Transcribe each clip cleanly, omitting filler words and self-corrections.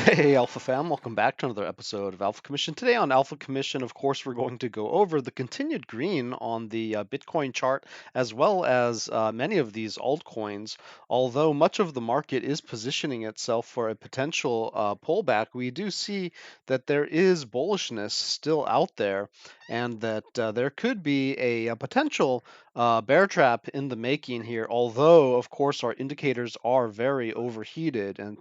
Hey Alpha fam, welcome back to another episode of Alpha Commission. Today on Alpha Commission, of course, we're going to go over the continued green on the Bitcoin chart, as well as many of these altcoins. Although much of the market is positioning itself for a potential pullback, we do see that there is bullishness still out there, and that there could be a potential bear trap in the making here. Although, of course, our indicators are very overheated, and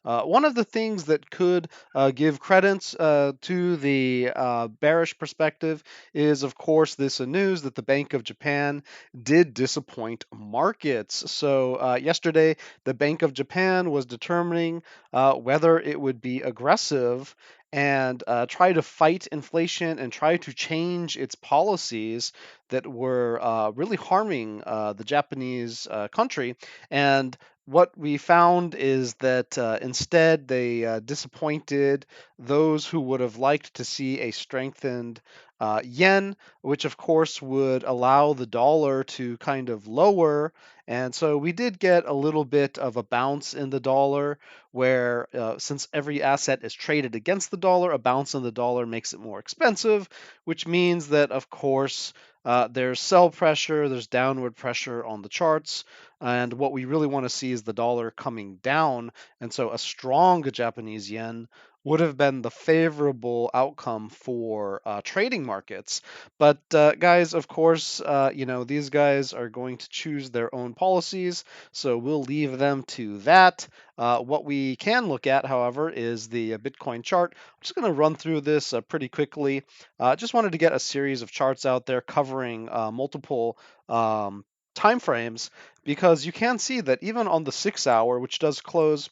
one of the things that could give credence to the bearish perspective is, of course, this news that the Bank of Japan did disappoint markets. So, yesterday, the Bank of Japan was determining whether it would be aggressive and try to fight inflation and try to change its policies that were really harming the Japanese country. And what we found is that instead they disappointed those who would have liked to see a strengthened yen, which of course would allow the dollar to kind of lower. And so we did get a little bit of a bounce in the dollar, where since every asset is traded against the dollar, a bounce in the dollar makes it more expensive, which means that, of course, there's sell pressure, there's downward pressure on the charts. And what we really want to see is the dollar coming down. And so a strong Japanese yen would have been the favorable outcome for trading markets. But guys, of course, these guys are going to choose their own policies, so we'll leave them to that. What we can look at, however, is the Bitcoin chart. I'm just going to run through this pretty quickly. Just wanted to get a series of charts out there covering multiple time frames, because you can see that even on the 6 hour, which does close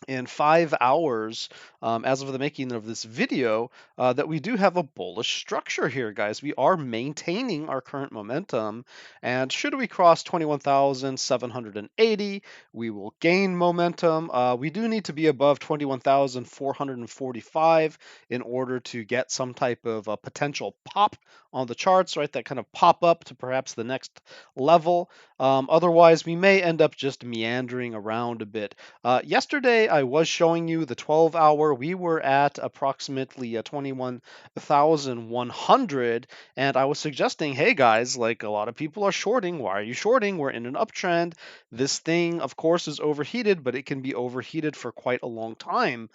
in 5 hours, as of the making of this video, that we do have a bullish structure here, guys. We are maintaining our current momentum, and should we cross 21,780, we will gain momentum. We do need to be above 21,445 in order to get some type of a potential pop on the charts, right? That kind of pop up to perhaps the next level. Otherwise, we may end up just meandering around a bit. Yesterday, I was showing you the 12-hour. We were at approximately 21,100, and I was suggesting, hey guys, like, a lot of people are shorting. Why are you shorting? We're in an uptrend. This thing, of course, is overheated, but it can be overheated for quite a long time,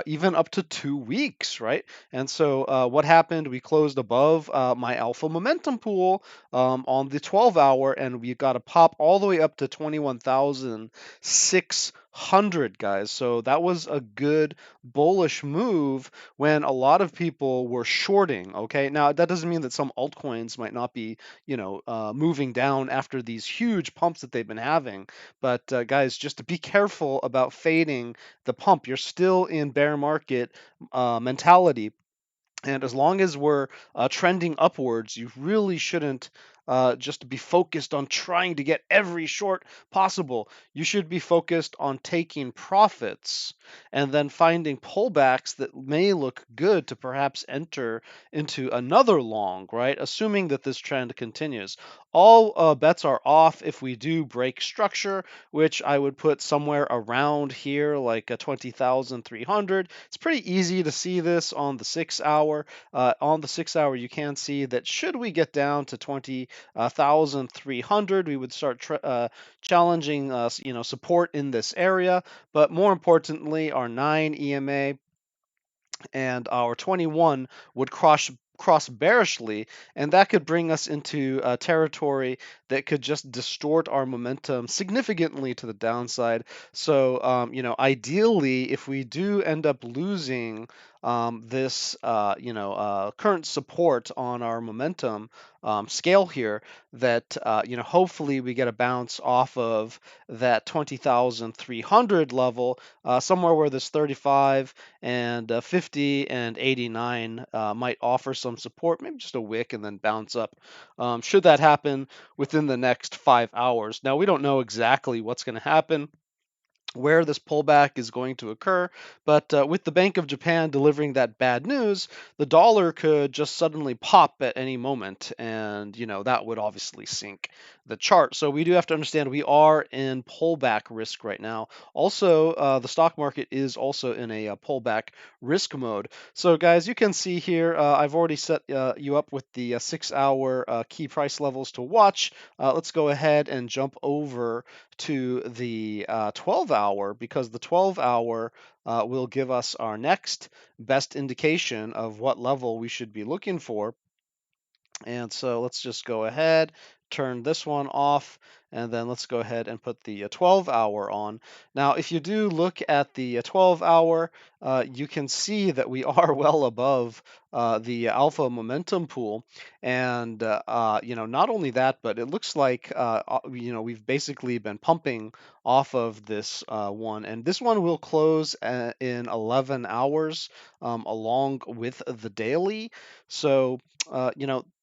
even up to 2 weeks, right? And so, what happened? We closed above my alpha momentum pool on the 12-hour, and we got a pop all the way up to 21,600, guys. So that was a good bullish move when a lot of people were shorting. Okay, now that doesn't mean that some altcoins might not be, moving down after these huge pumps that they've been having. But guys, just to be careful about fading the pump. You're still in bear market mentality. And as long as we're trending upwards, you really shouldn't just be focused on trying to get every short possible. You should be focused on taking profits and then finding pullbacks that may look good to perhaps enter into another long, right? Assuming that this trend continues. All bets are off if we do break structure, which I would put somewhere around here, like 20,300. It's pretty easy to see this on the 6 hour. On the 6 hour, you can see that should we get down to 20,300, we would start challenging support in this area. But more importantly, our 9 EMA and our 21 would cross bearishly, and that could bring us into territory that could just distort our momentum significantly to the downside. So, ideally, if we do end up losing this, current support on our momentum scale here, that, hopefully we get a bounce off of that 20,300 level, somewhere where this 35 and 50 and 89 might offer some support, maybe just a wick and then bounce up. Should that happen within the next 5 hours? Now, we don't know exactly what's going to happen, where this pullback is going to occur. But with the Bank of Japan delivering that bad news, the dollar could just suddenly pop at any moment, and that would obviously sink the chart. So we do have to understand we are in pullback risk right now. Also, the stock market is also in a pullback risk mode. So guys, you can see here, I've already set you up with the 6-hour key price levels to watch. Let's go ahead and jump over to the 12-hour, because the 12-hour will give us our next best indication of what level we should be looking for. And so let's just go ahead, turn this one off, and then let's go ahead and put the 12-hour on. Now, if you do look at the 12-hour, you can see that we are well above the alpha momentum pool. And, not only that, but it looks like, we've basically been pumping off of this one. And this one will close in 11 hours along with the daily. So,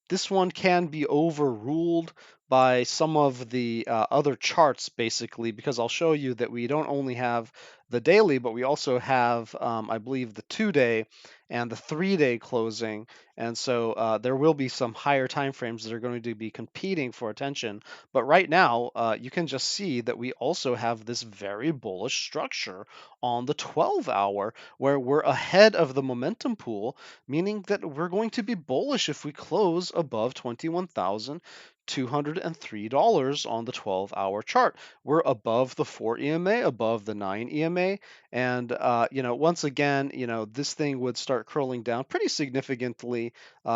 this one can be overruled by some of the other charts, basically, because I'll show you that we don't only have the daily, but we also have, I believe, the 2-day and the 3-day closing. And so there will be some higher time frames that are going to be competing for attention. But right now, you can just see that we also have this very bullish structure on the 12-hour, where we're ahead of the momentum pool, meaning that we're going to be bullish if we close above $21,203 on the 12-hour chart. We're above the 4 EMA, above the 9 EMA, and once again, this thing would start curling down pretty significantly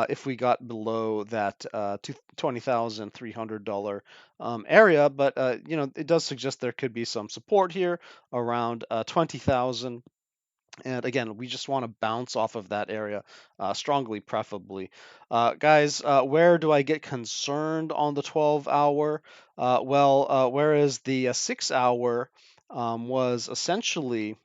if we got below that $20,300 area. But it does suggest there could be some support here around 20,000. And again, we just want to bounce off of that area strongly, preferably. Guys, where do I get concerned on the 12-hour? Whereas the 6-hour was essentially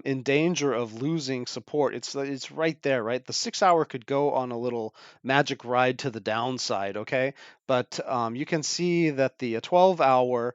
in danger of losing support. It's right there, right? The 6-hour could go on a little magic ride to the downside, okay? But you can see that the 12-hour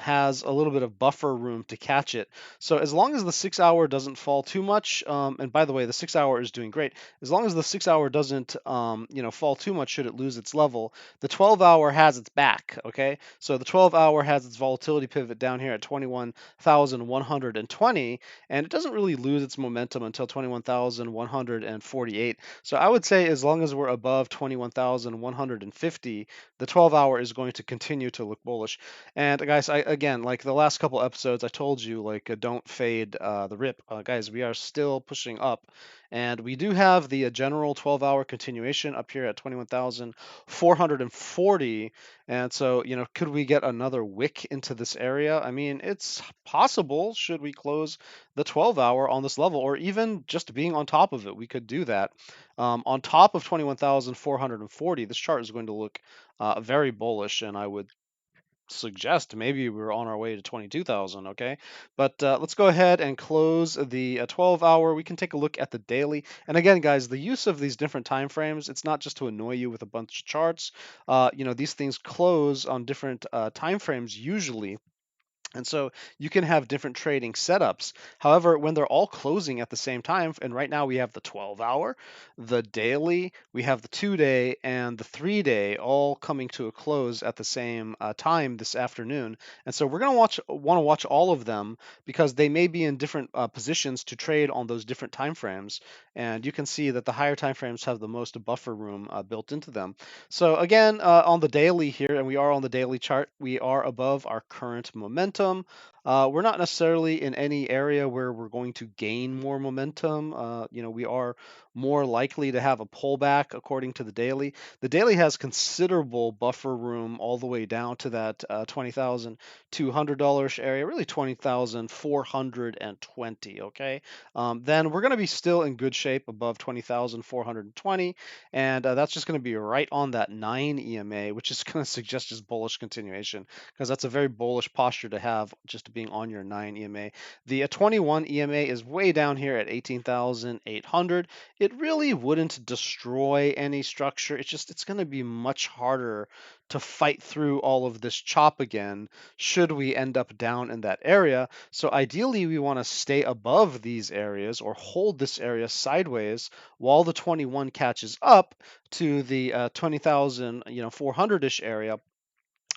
has a little bit of buffer room to catch it. So as long as the 6-hour doesn't fall too much, and by the way, the 6-hour is doing great. As long as the 6-hour doesn't, fall too much, should it lose its level, the 12-hour has its back, okay? So the 12-hour has its volatility pivot down here at 21,120, and it doesn't really lose its momentum until 21,148. So I would say as long as we're above 21,150, the 12-hour is going to continue to look bullish. And guys, again, like the last couple episodes, I told you, like, don't fade the rip. Guys, we are still pushing up. And we do have the general 12-hour continuation up here at 21,440. And so, could we get another wick into this area? I mean, it's possible should we close the 12-hour on this level, or even just being on top of it. We could do that. On top of 21,440, this chart is going to look very bullish, and I would suggest maybe we're on our way to 22,000, okay? But let's go ahead and close the 12-hour. We can take a look at the daily. And again, guys, the use of these different time frames, it's not just to annoy you with a bunch of charts. These things close on different time frames usually. And so you can have different trading setups. However, when they're all closing at the same time, and right now we have the 12-hour, the daily, we have the 2-day, and the 3-day all coming to a close at the same time this afternoon. And so we're going to want to watch all of them, because they may be in different positions to trade on those different time frames. And you can see that the higher time frames have the most buffer room built into them. So again, on the daily here, and we are on the daily chart, we are above our current momentum. We're not necessarily in any area where we're going to gain more momentum. We are more likely to have a pullback according to the daily. The daily has considerable buffer room all the way down to that $20,200 area, really 20,420. Okay, then we're going to be still in good shape above 20,420, and that's just going to be right on that 9 EMA, which is going to suggest just bullish continuation, because that's a very bullish posture to have, just being on your 9 EMA. The 21 EMA is way down here at 18,800. It really wouldn't destroy any structure. It's going to be much harder to fight through all of this chop again should we end up down in that area. So ideally, we want to stay above these areas or hold this area sideways while the 21 catches up to the 20,000, 400-ish area.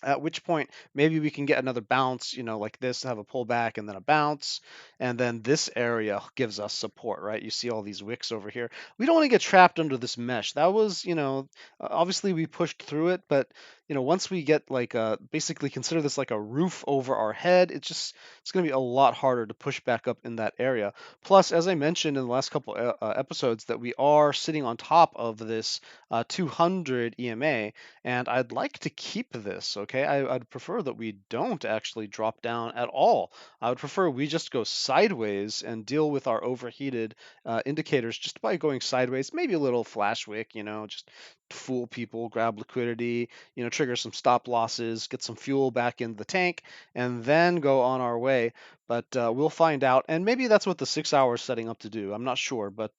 at which point maybe we can get another bounce, like this, have a pullback and then a bounce, and then this area gives us support, right? You see all these wicks over here. We don't want to get trapped under this mesh. That was, obviously we pushed through it, but once we get like basically consider this like a roof over our head, it's going to be a lot harder to push back up in that area. Plus, as I mentioned in the last couple episodes, that we are sitting on top of this 200 EMA, and I'd like to keep this, okay? I'd prefer that we don't actually drop down at all. I would prefer we just go sideways and deal with our overheated indicators just by going sideways, maybe a little flash wick, just fool people, grab liquidity, trigger some stop losses, get some fuel back in the tank, and then go on our way. But we'll find out, and maybe that's what the 6 hour is setting up to do. I'm not sure, but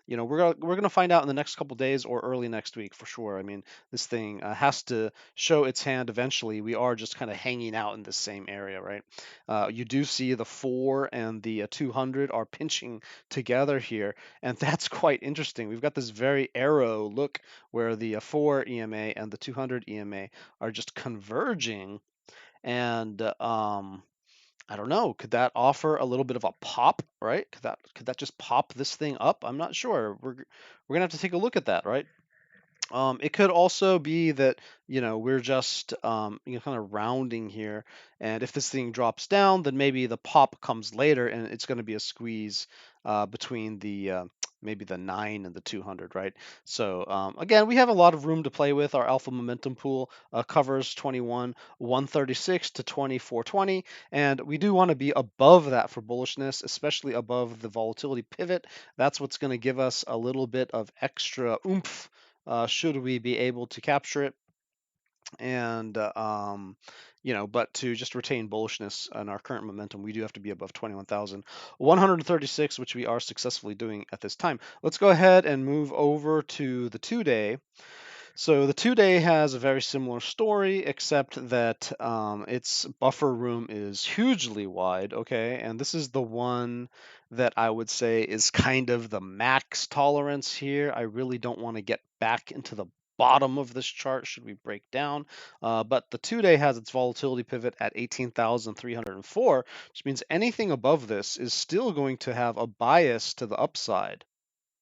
we're gonna find out in the next couple days or early next week for sure. I mean, this thing has to show its hand eventually. We are just kind of hanging out in the same area, right? You do see the 4 and the 200 are pinching together here, and that's quite interesting. We've got this very arrow look where the 4 EMA and the 200 EMA are just converging, and I don't know. Could that offer a little bit of a pop, right? Could that just pop this thing up? I'm not sure. We're gonna have to take a look at that, right? It could also be that, we're just, kind of rounding here. And if this thing drops down, then maybe the pop comes later and it's going to be a squeeze between the maybe the 9 and the 200, right? So again, we have a lot of room to play with. Our alpha momentum pool covers 21,136 to 2420. And we do want to be above that for bullishness, especially above the volatility pivot. That's what's going to give us a little bit of extra oomph should we be able to capture it. And, but to just retain bullishness on our current momentum, we do have to be above 21,136, which we are successfully doing at this time. Let's go ahead and move over to the 2-day. So the 2-day has a very similar story, except that its buffer room is hugely wide, okay? And this is the one that I would say is kind of the max tolerance here. I really don't want to get back into the bottom of this chart should we break down. But the 2-day has its volatility pivot at 18,304, which means anything above this is still going to have a bias to the upside.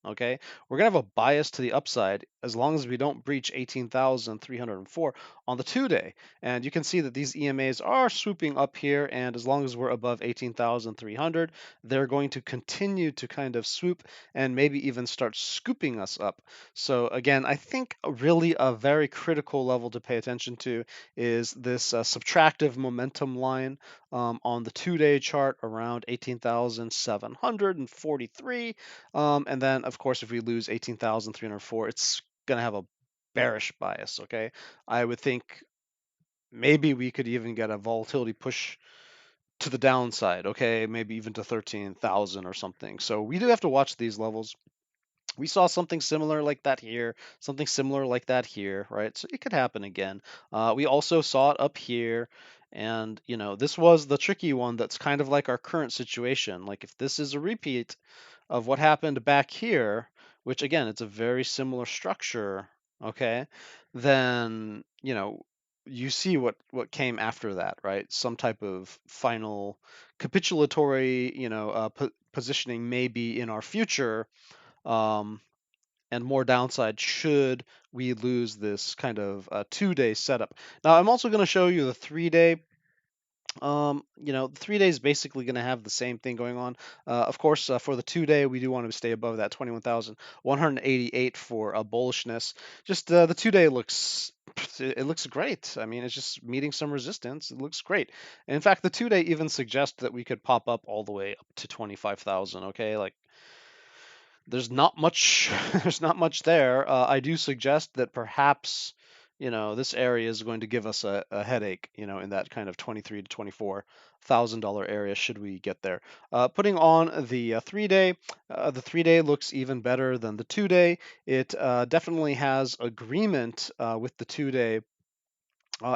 Okay, we're gonna have a bias to the upside as long as we don't breach 18,304 on the 2-day. And you can see that these EMAs are swooping up here, and as long as we're above 18,300, they're going to continue to kind of swoop and maybe even start scooping us up. So again, I think really a very critical level to pay attention to is this subtractive momentum line on the 2-day chart around 18,743. And then, of course, if we lose 18,304, it's going to have a bearish bias, okay? I would think maybe we could even get a volatility push to the downside, okay? Maybe even to 13,000 or something. So we do have to watch these levels. We saw something similar like that here, something similar like that here, right? So it could happen again. We also saw it up here. And, this was the tricky one that's kind of like our current situation. Like if this is a repeat of what happened back here, which again, it's a very similar structure, okay, then, you see what came after that, right? Some type of final capitulatory, positioning may be in our future, um, and more downside should we lose this kind of 2-day setup. Now, I'm also going to show you the 3-day. The 3-day is basically going to have the same thing going on. Of course, for the 2-day, we do want to stay above that 21,188 for bullishness. Just the 2-day looks great. I mean, it's just meeting some resistance. It looks great. In fact, the 2-day even suggests that we could pop up all the way up to 25,000. Okay, like there's not much there's not much there. I do suggest that perhaps this area is going to give us a headache, in that kind of 23 to $24,000 area should we get there. Putting on the 3-day, the 3-day looks even better than the 2-day. It definitely has agreement with the 2-day.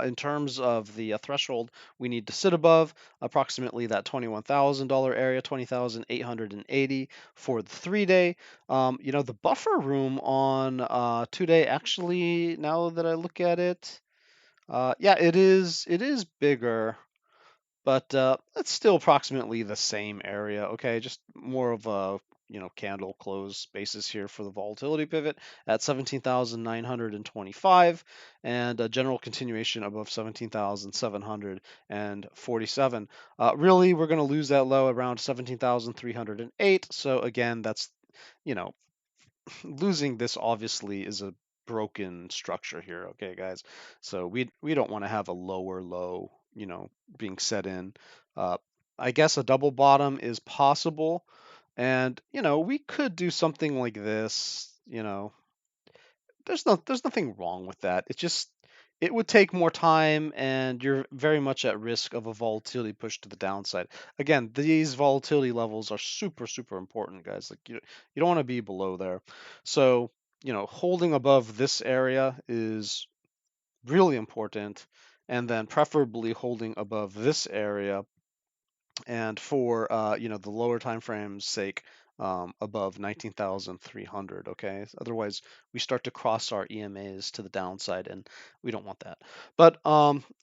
In terms of the threshold, we need to sit above approximately that $21,000 area, 20,880 for the 3-day. The buffer room on 2-day, actually, now that I look at it, Yeah, it is bigger, but it's still approximately the same area. Okay, just more of a candle close basis here for the volatility pivot at 17,925 and a general continuation above 17,747. Really, we're going to lose that low around 17,308. So again, that's you know losing this obviously is a broken structure here, okay, guys? So we don't want to have a lower low, being set in. Uh, I guess a double bottom is possible, and we could do something like this. There's nothing wrong with that. It's just it would take more time, and you're very much at risk of a volatility push to the downside. Again, these volatility levels are super super important, guys. Like you don't want to be below there. So holding above this area is really important, and then preferably holding above this area and for the lower time frames sake, above 19,300. Okay, otherwise we start to cross our EMAs to the downside, and we don't want that. But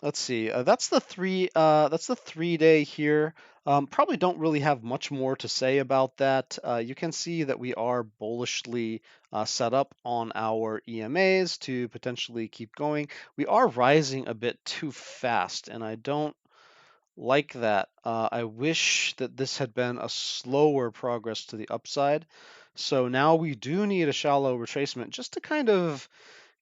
let's see, that's the 3-day here. Probably don't really have much more to say about that. You can see that we are bullishly set up on our EMAs to potentially keep going. We are rising a bit too fast, and I don't like that. I wish that this had been a slower progress to the upside. So now we do need a shallow retracement just to kind of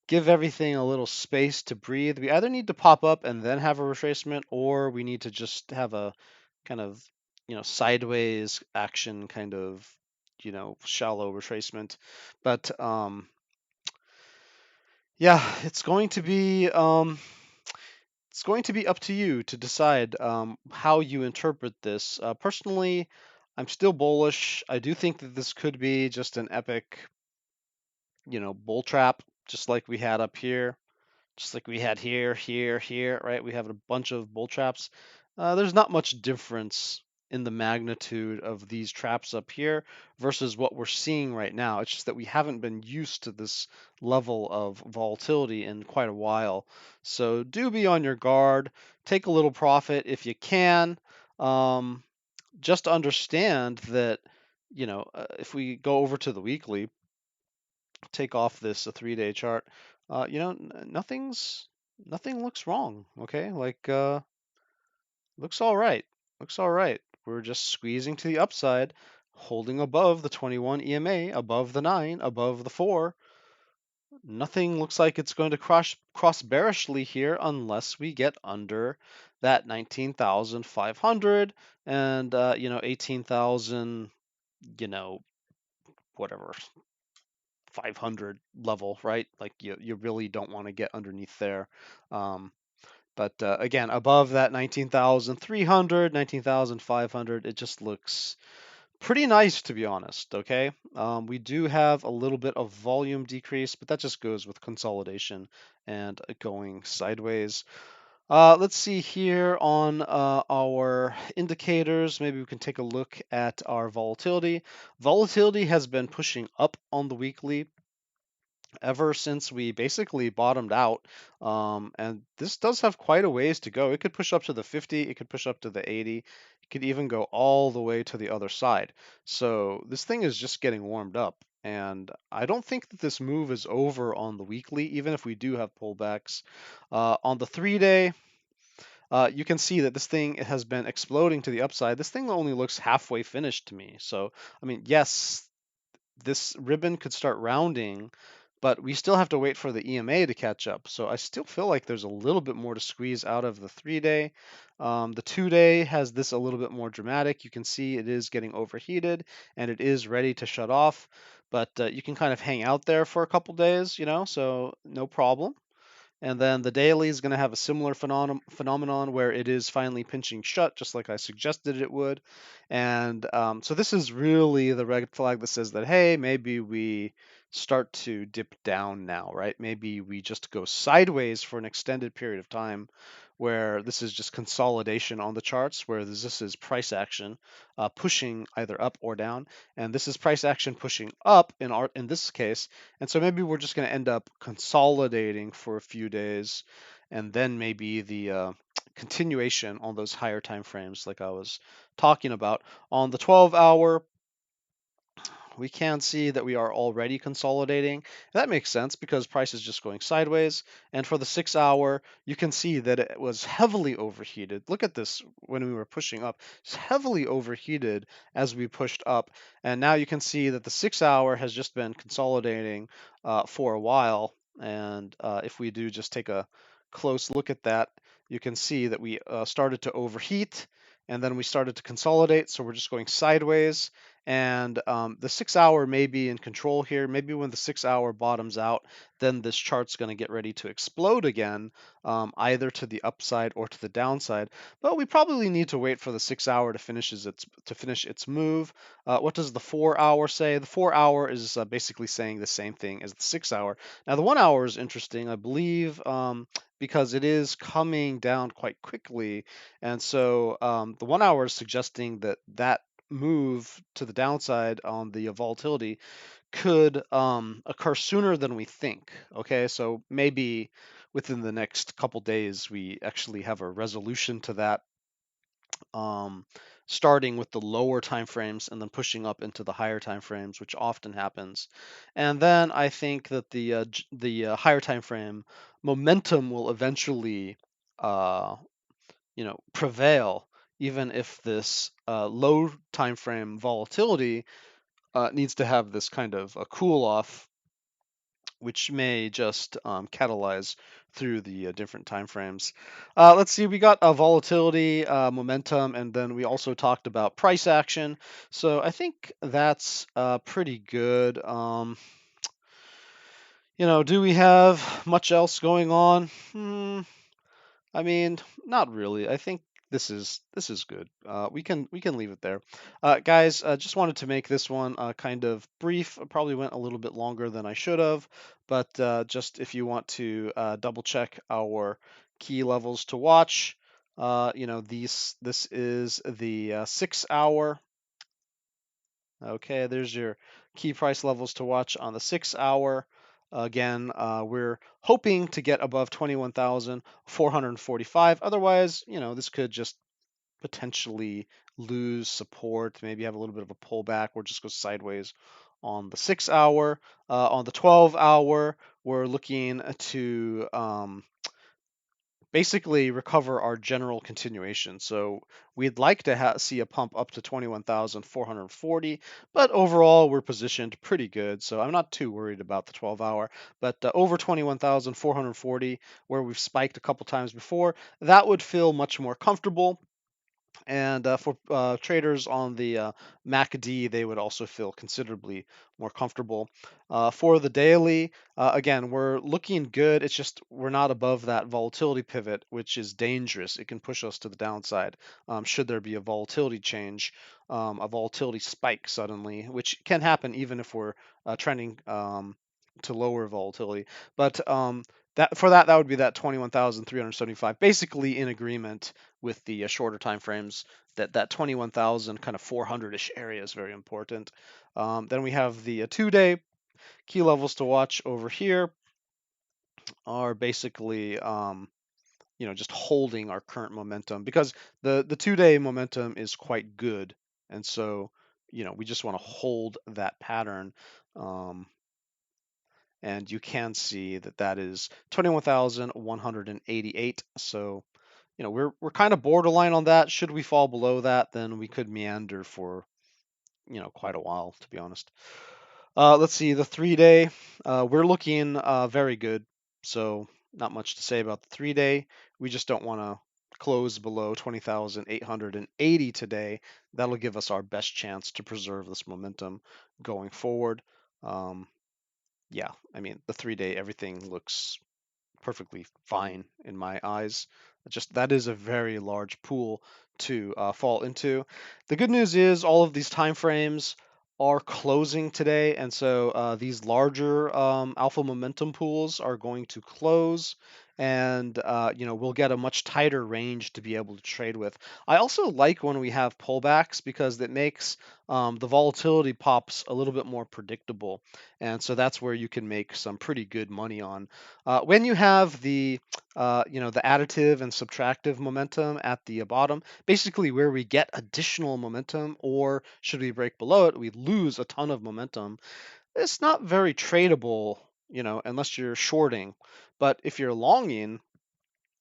give everything a little space to breathe. We either need to pop up and then have a retracement, or we need to just have a kind of, sideways action kind of, shallow retracement. But yeah, it's going to be up to you to decide how you interpret this. Personally, I'm still bullish. I do think that this could be just an epic, bull trap, just like we had up here, just like we had here, here, here, right? We have a bunch of bull traps. There's not much difference in the magnitude of these traps up here versus what we're seeing right now. It's just that we haven't been used to this level of volatility in quite a while. So do be on your guard. Take a little profit if you can. Um, just understand that, if we go over to the weekly, take off this a 3-day chart, nothing looks wrong. Okay, like looks all right. Looks all right. We're just squeezing to the upside, holding above the 21 EMA, above the 9, above the 4. Nothing looks like it's going to cross bearishly here unless we get under that 19,500 and 18,000, whatever, 500 level, right? Like you really don't want to get underneath there. Um, but again, above that 19,300, 19,500, it just looks pretty nice, to be honest. Okay. We do have a little bit of volume decrease, but that just goes with consolidation and going sideways. Let's see here on our indicators. Maybe we can take a look at our volatility. Volatility has been pushing up on the weekly ever since we basically bottomed out. And this does have quite a ways to go. It could push up to the 50, it could push up to the 80, it could even go all the way to the other side. So this thing is just getting warmed up. And I don't think that this move is over on the weekly, even if we do have pullbacks. On the 3-day, you can see that this thing has been exploding to the upside. This thing only looks halfway finished to me. So, I mean, yes, this ribbon could start rounding, but we still have to wait for the EMA to catch up. So I still feel like there's a little bit more to squeeze out of the 3-day. The 2-day has this a little bit more dramatic. You can see it is getting overheated and it is ready to shut off, but you can kind of hang out there for a couple days, so no problem. And then the daily is going to have a similar phenomenon where it is finally pinching shut, just like I suggested it would. And so this is really the red flag that says that, hey, maybe we start to dip down now, right? Maybe we just go sideways for an extended period of time where this is just consolidation on the charts, where this is price action pushing either up or down. And this is price action pushing up in this case, and so maybe we're just going to end up consolidating for a few days and then maybe the continuation on those higher time frames like I was talking about. On the 12-hour, we can see that we are already consolidating. That makes sense because price is just going sideways. And for the 6-hour, you can see that it was heavily overheated. Look at this when we were pushing up. It's heavily overheated as we pushed up. And now you can see that the 6-hour has just been consolidating for a while. And if we do just take a close look at that, you can see that we started to overheat and then we started to consolidate. So we're just going sideways. And the 6-hour may be in control here. Maybe when the 6-hour bottoms out, then this chart's going to get ready to explode again, either to the upside or to the downside. But we probably need to wait for the 6-hour to finish its move. What does the 4-hour say? The 4-hour is basically saying the same thing as the 6-hour. Now the 1-hour is interesting, I believe, because it is coming down quite quickly, and so the 1-hour is suggesting that move to the downside on the volatility could occur sooner than we think. Okay, so maybe within the next couple days we actually have a resolution to that, um, starting with the lower time frames and then pushing up into the higher time frames, which often happens. And then I think that the higher time frame momentum will eventually uh, prevail, even if this low time frame volatility needs to have this kind of a cool off, which may just catalyze through the different time frames. Let's see, we got volatility, momentum, and then we also talked about price action. So I think that's pretty good. Do we have much else going on? I mean, not really. I think this is good. We can leave it there, guys. Just wanted to make this one kind of brief. I probably went a little bit longer than I should have, but just if you want to double check our key levels to watch, this is the 6-hour. Okay, there's your key price levels to watch on the 6-hour. Again, we're hoping to get above 21,445. Otherwise, this could just potentially lose support, maybe have a little bit of a pullback or just go sideways on the 6-hour. On the 12-hour, we're looking to basically recover our general continuation. So we'd like to see a pump up to 21,440, but overall we're positioned pretty good. So I'm not too worried about the 12-hour, but over 21,440, where we've spiked a couple times before, that would feel much more comfortable. And for traders on the MACD, they would also feel considerably more comfortable. For the daily, again, we're looking good. It's just we're not above that volatility pivot, which is dangerous. It can push us to the downside should there be a volatility change, a volatility spike suddenly, which can happen even if we're trending to lower volatility. But that would be that 21,375, basically in agreement with the shorter time frames. That 21,000 kind of 400-ish area is very important. Then we have the 2-day key levels to watch over here are basically just holding our current momentum, because the 2-day momentum is quite good, and so we just want to hold that pattern. And you can see that is 21,188. So we're kind of borderline on that. Should we fall below that, then we could meander for quite a while, to be honest. Let's see, the 3-day, we're looking very good. So not much to say about the 3-day. We just don't want to close below 20,880 today. That'll give us our best chance to preserve this momentum going forward. Yeah, I mean, the 3-day, everything looks perfectly fine in my eyes. Just that is a very large pool to fall into. The good news is all of these time frames are closing today, and so these larger alpha momentum pools are going to close, and we'll get a much tighter range to be able to trade with. I also like when we have pullbacks because it makes the volatility pops a little bit more predictable, and so that's where you can make some pretty good money on. When you have the additive and subtractive momentum at the bottom, basically where we get additional momentum, or should we break below it, we lose a ton of momentum. It's not very tradable, unless you're shorting. But if you're longing,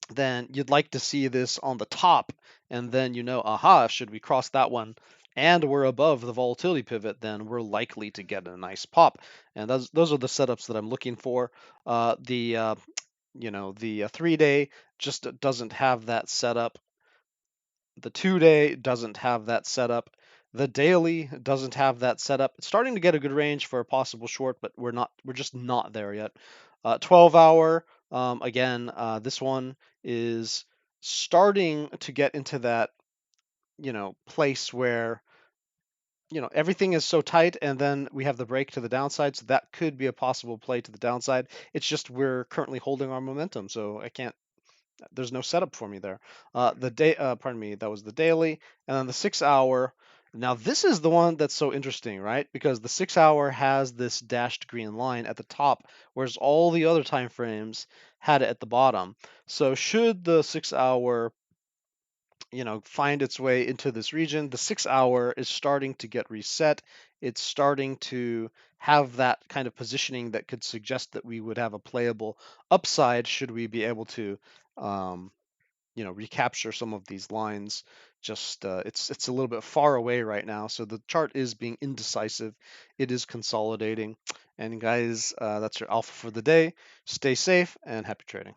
then you'd like to see this on the top, and then aha, should we cross that one and we're above the volatility pivot, then we're likely to get a nice pop. And those are the setups that I'm looking for. The 3-day just doesn't have that setup. The 2-day doesn't have that setup. The daily doesn't have that setup. It's starting to get a good range for a possible short, but we're just not there yet. 12-hour, again, this one is starting to get into that, place where, everything is so tight, and then we have the break to the downside, so that could be a possible play to the downside. It's just we're currently holding our momentum, so there's no setup for me there. Pardon me, that was the daily, and then the 6-hour. Now this is the one that's so interesting, right? Because the 6-hour has this dashed green line at the top, whereas all the other time frames had it at the bottom. So should the 6-hour, find its way into this region, the 6-hour is starting to get reset. It's starting to have that kind of positioning that could suggest that we would have a playable upside should we be able to um, recapture some of these lines. Just it's a little bit far away right now, so the chart is being indecisive. It is consolidating. And guys, that's your alpha for the day. Stay safe and happy trading.